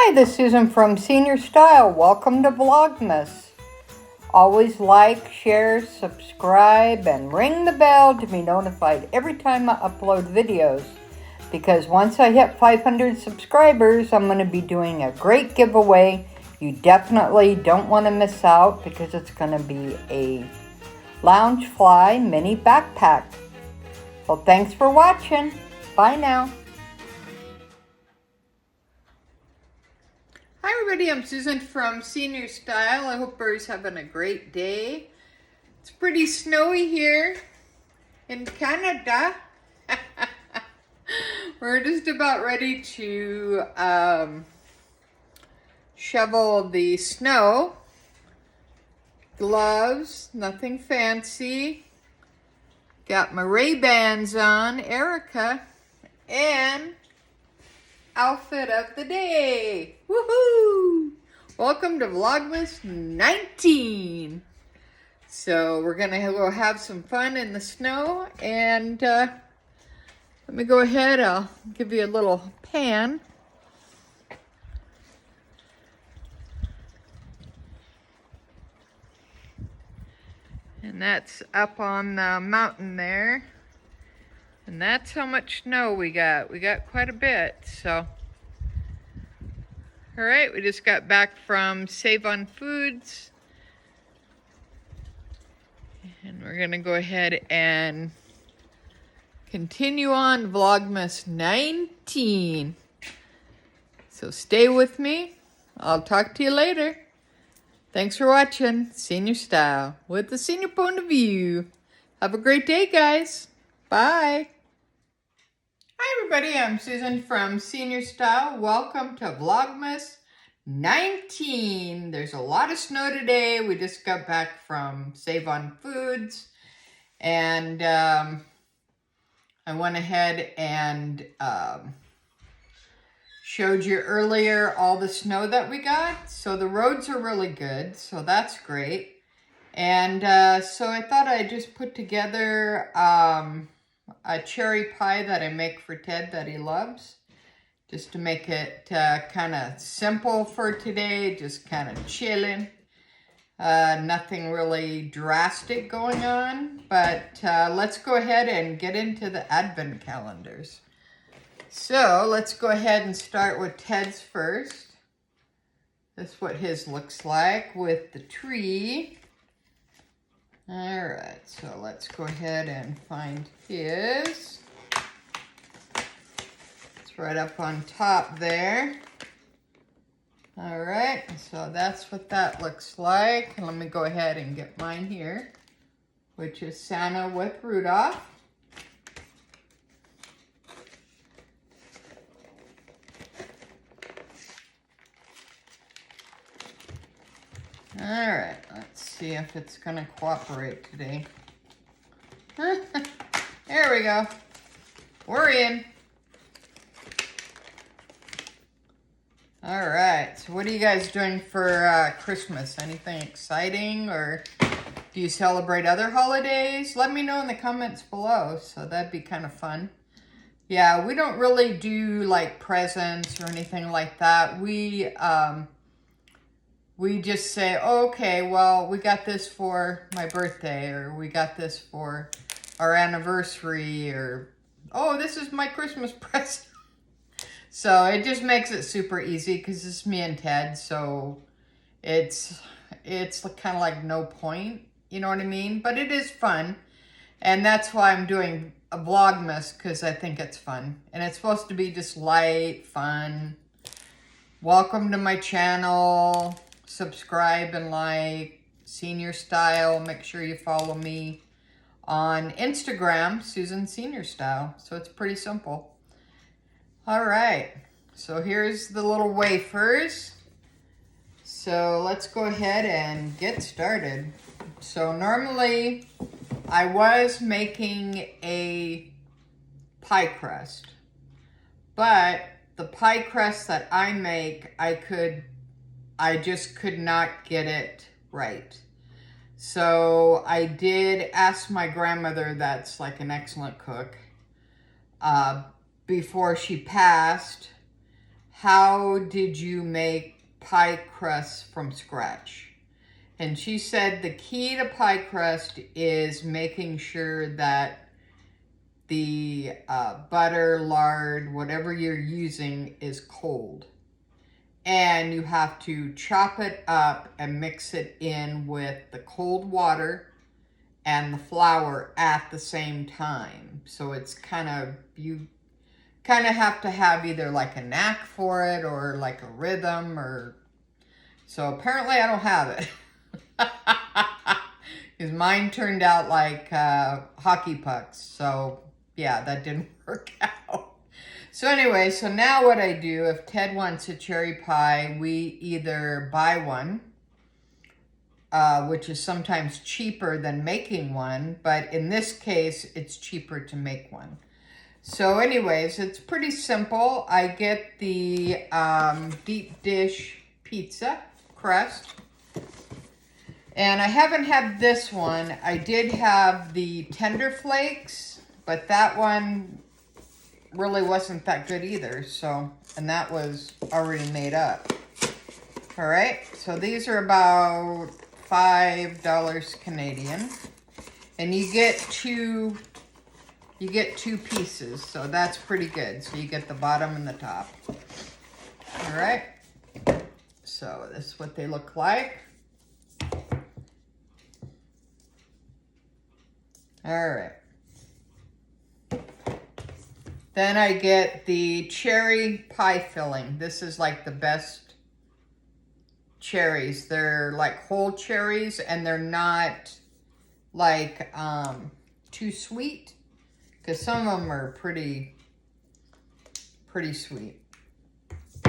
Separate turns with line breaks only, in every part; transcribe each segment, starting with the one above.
Hi, this is Susan from Srstyle. Welcome to Vlogmas. Always like, share, subscribe, and ring the bell to be notified every time I upload videos. Because once I hit 500 subscribers, I'm going to be doing a great giveaway. You definitely don't want to miss out because it's going to be a Loungefly mini backpack. Well, thanks for watching. Bye now. Hi everybody, I'm Susan from Srstyle. I hope everybody's having a great day. It's pretty snowy here in Canada. We're just about ready to shovel the snow. Gloves, nothing fancy. Got my Ray-Bans on, Erica, and outfit of the day. Woohoo! Welcome to Vlogmas 19. So we're gonna go have some fun in the snow, and let me go ahead. I'll give you a little pan. And that's up on the mountain there. And that's how much snow we got. We got quite a bit, so. All right, we just got back from Save on Foods. And we're gonna go ahead and continue on Vlogmas 19. So stay with me. I'll talk to you later. Thanks for watching Srstyle with the senior point of view. Have a great day, guys. Bye. Hi everybody, I'm Susan from Srstyle. Welcome to Vlogmas 19. There's a lot of snow today. We just got back from Save on Foods, and I went ahead and showed you earlier all the snow that we got. So the roads are really good, so that's great. And so I thought I'd just put together a cherry pie that I make for Ted that he loves, just to make it kind of simple for today, just kind of chilling. Nothing really drastic going on, but let's go ahead and get into the advent calendars. So let's go ahead and start with Ted's first. This is what his looks like with the tree. All right, so let's go ahead and find his. It's right up on top there. All right, so that's what that looks like. And let me go ahead and get mine here, which is Santa with Rudolph. All right, let's see if it's gonna cooperate today. There we go. We're in. All right, so what are you guys doing for Christmas? Anything exciting, or do you celebrate other holidays? Let me know in the comments below, so that'd be kind of fun. Yeah, we don't really do like presents or anything like that. We just say, oh, okay, well, we got this for my birthday, or we got this for our anniversary, or, oh, this is my Christmas present. So it just makes it super easy because it's me and Ted, so it's kind of like no point, you know what I mean? But it is fun, and that's why I'm doing a Vlogmas, because I think it's fun. And it's supposed to be just light, fun. Welcome to my channel. Subscribe and like Srstyle. Make sure you follow me on Instagram, Susan Srstyle. So it's pretty simple. All right, so here's the little wafers. So let's go ahead and get started. So normally I was making a pie crust, but the pie crust that I make, I just could not get it right. So I did ask my grandmother, that's like an excellent cook, before she passed, how did you make pie crust from scratch? And she said the key to pie crust is making sure that the butter, lard, whatever you're using is cold. And you have to chop it up and mix it in with the cold water and the flour at the same time. So it's kind of, you kind of have to have either like a knack for it or like a rhythm or, so apparently I don't have it. Because mine turned out like hockey pucks. So yeah, that didn't work out. So anyway, so now what I do, if Ted wants a cherry pie, we either buy one, which is sometimes cheaper than making one, but in this case, it's cheaper to make one. So anyways, it's pretty simple. I get the deep dish pizza crust. And I haven't had this one. I did have the tender flakes, but that one really wasn't that good either. So, and that was already made up. All right, so these are about $5 Canadian. And you get two pieces, so that's pretty good. So you get the bottom and the top. All right, so this is what they look like. All right. Then I get the cherry pie filling. This is like the best cherries. They're like whole cherries and they're not like too sweet, because some of them are pretty sweet.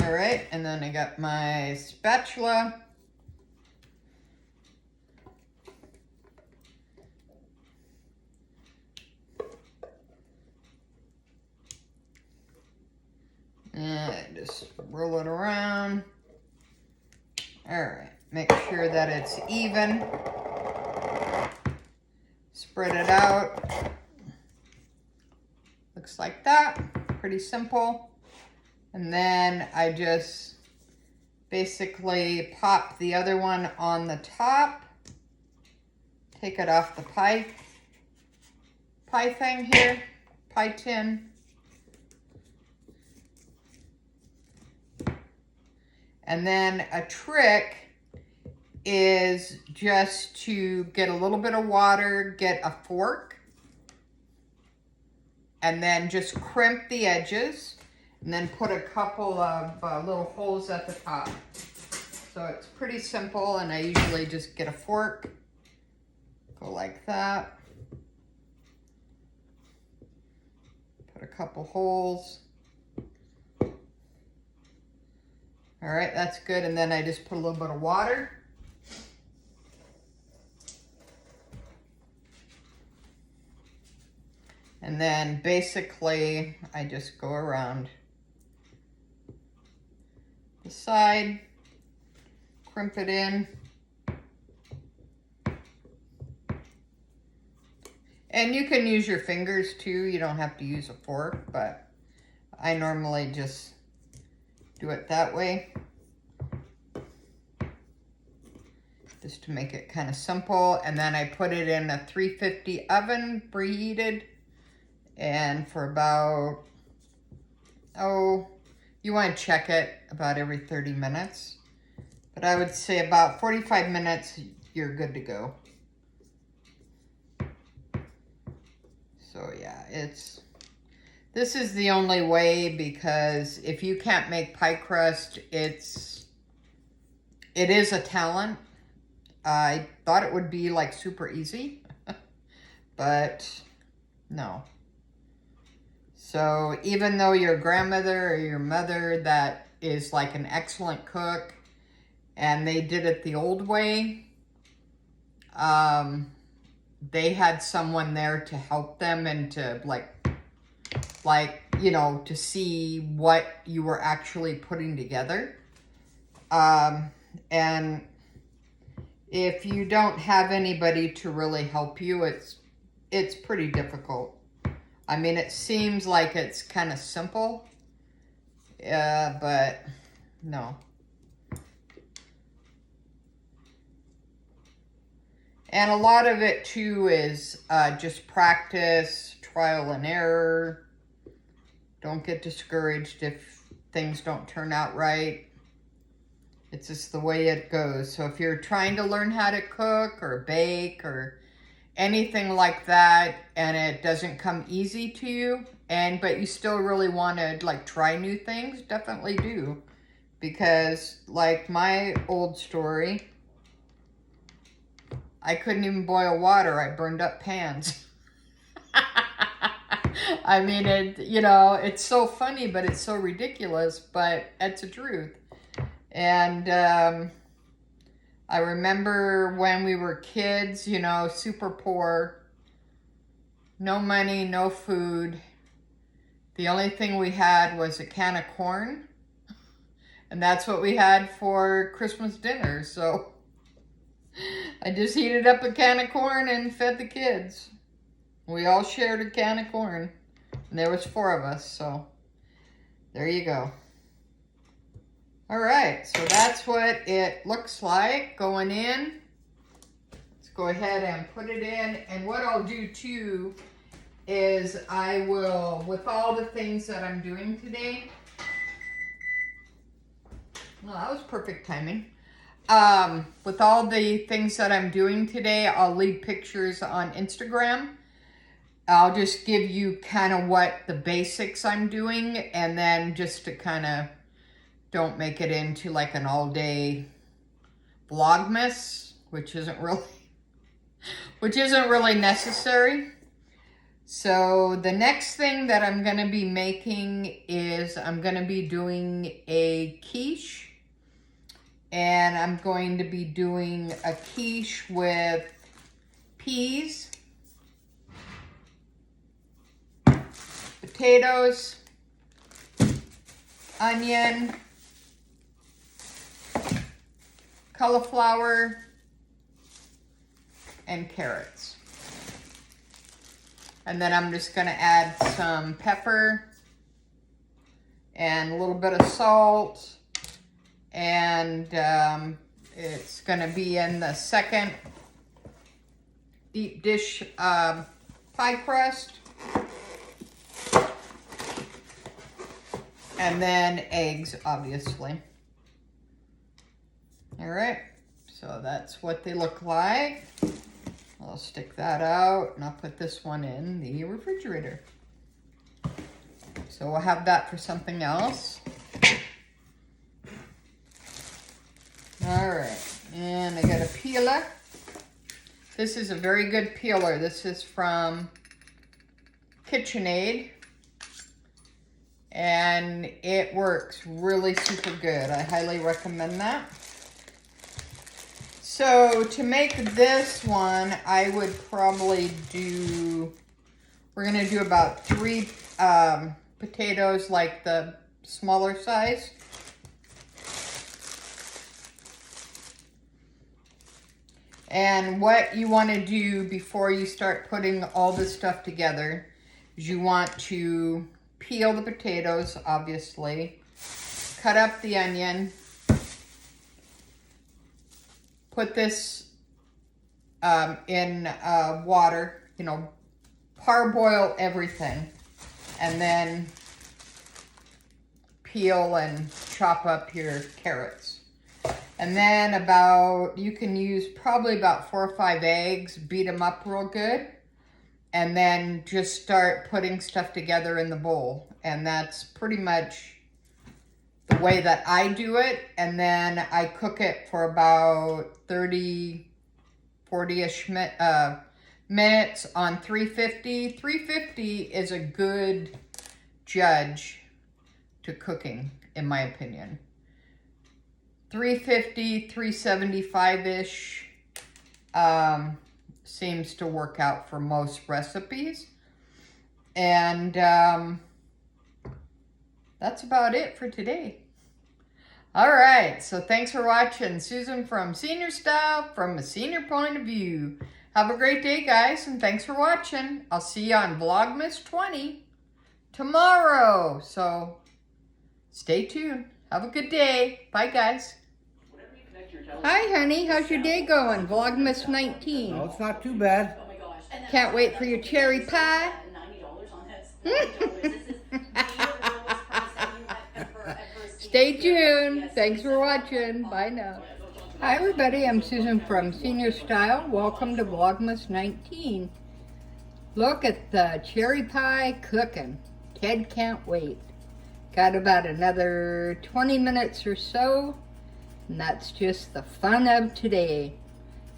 All right, and then I got my spatula. And I just roll it around. All right, make sure that it's even. Spread it out. Looks like that, pretty simple. And then I just basically pop the other one on the top. Take it off the pie thing here, pie tin. And then a trick is just to get a little bit of water, get a fork, and then just crimp the edges, and then put a couple of little holes at the top. So it's pretty simple, and I usually just get a fork, go like that, put a couple holes. All right, that's good. And then I just put a little bit of water. And then basically I just go around the side, crimp it in. And you can use your fingers too. You don't have to use a fork, but I normally just do it that way, just to make it kind of simple. And then I put it in a 350 oven, preheated, and for about, you want to check it about every 30 minutes, but I would say about 45 minutes, you're good to go. So yeah, this is the only way, because if you can't make pie crust, it is a talent. I thought it would be like super easy, but no. So even though your grandmother or your mother that is like an excellent cook and they did it the old way, they had someone there to help them and to like, you know, to see what you were actually putting together. And if you don't have anybody to really help you, it's pretty difficult. I mean, it seems like it's kind of simple. But no. And a lot of it too is just practice, trial and error. Don't get discouraged if things don't turn out right. It's just the way it goes. So if you're trying to learn how to cook or bake or anything like that, and it doesn't come easy to you, but you still really want to like try new things, definitely do. Because like my old story, I couldn't even boil water. I burned up pans. I mean, it's so funny, but it's so ridiculous, but it's the truth. And I remember when we were kids, super poor, no money, no food. The only thing we had was a can of corn, and that's what we had for Christmas dinner. So I just heated up a can of corn and fed the kids. We all shared a can of corn, and there was 4 of us, so there you go. All right, so that's what it looks like going in. Let's go ahead and put it in, and what I'll do too is I will, with all the things that I'm doing today, well, that was perfect timing. With all the things that I'm doing today, I'll leave pictures on Instagram. I'll just give you kind of what the basics I'm doing, and then just to kind of don't make it into like an all-day Vlogmas, which isn't really necessary. So the next thing that I'm going to be making is I'm going to be doing a quiche. And I'm going to be doing a quiche with peas, potatoes, onion, cauliflower, and carrots. And then I'm just going to add some pepper and a little bit of salt. And it's going to be in the second deep dish pie crust. And then eggs, obviously. All right, so that's what they look like. I'll stick that out, and I'll put this one in the refrigerator. So we'll have that for something else. All right, and I got a peeler. This is a very good peeler. This is from KitchenAid, and it works really super good. I highly recommend that. So to make this one, I would probably we're gonna do about 3 potatoes, like the smaller size. And what you want to do before you start putting all this stuff together is you want to peel the potatoes, obviously, cut up the onion, put this in water, parboil everything, and then peel and chop up your carrots. And then you can use probably about 4 or 5 eggs, beat them up real good, and then just start putting stuff together in the bowl. And that's pretty much the way that I do it. And then I cook it for about 30, 40-ish minutes on 350. 350 is a good judge to cooking, in my opinion. 350, 375-ish seems to work out for most recipes. And that's about it for today. All right, so thanks for watching. Susan from Senior Style, from a senior point of view. Have a great day, guys, and thanks for watching. I'll see you on Vlogmas 20 tomorrow. So Stay tuned. Have a good day. Bye, guys. Hi, honey. How's your day going? Vlogmas 19.
Oh, it's not too bad.
Can't wait for your cherry pie. Stay tuned. Thanks for watching. Bye now. Hi, everybody. I'm Susan from Srstyle. Welcome to Vlogmas 19. Look at the cherry pie cooking. Ted can't wait. Got about another 20 minutes or so. And that's just the fun of today.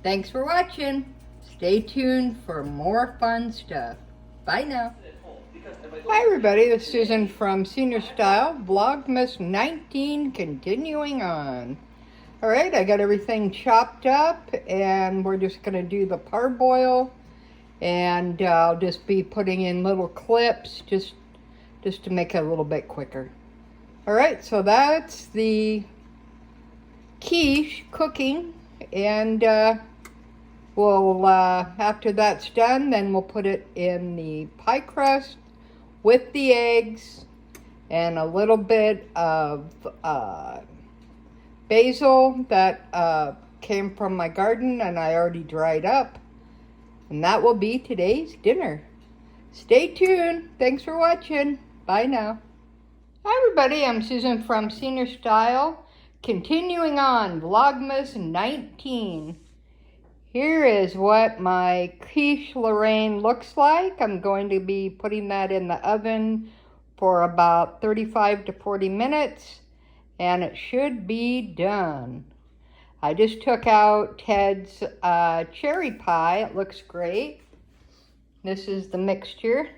Thanks for watching. Stay tuned for more fun stuff. Bye now. Hi everybody, this is Susan from Srstyle. Vlogmas 19 continuing on. Alright, I got everything chopped up and we're just going to do the parboil. And I'll just be putting in little clips just to make it a little bit quicker. Alright, so that's the quiche cooking, and we'll after that's done, then we'll put it in the pie crust with the eggs and a little bit of basil that came from my garden and I already dried up, and that will be today's dinner. Stay tuned. Thanks for watching. Bye now. Hi everybody, I'm Susan from Srstyle. Continuing on, Vlogmas 19. Here is what my quiche Lorraine looks like. I'm going to be putting that in the oven for about 35 to 40 minutes, and it should be done. I just took out Ted's cherry pie. It looks great. This is the mixture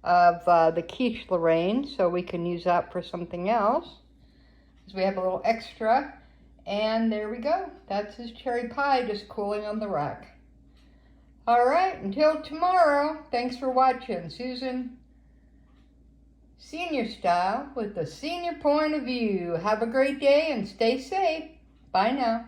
of the quiche Lorraine, so we can use that for something else. We have a little extra, and there we go. That's his cherry pie just cooling on the rack. All right, until tomorrow, thanks for watching. Susan, Srstyle with the senior point of view. Have a great day and stay safe. Bye now.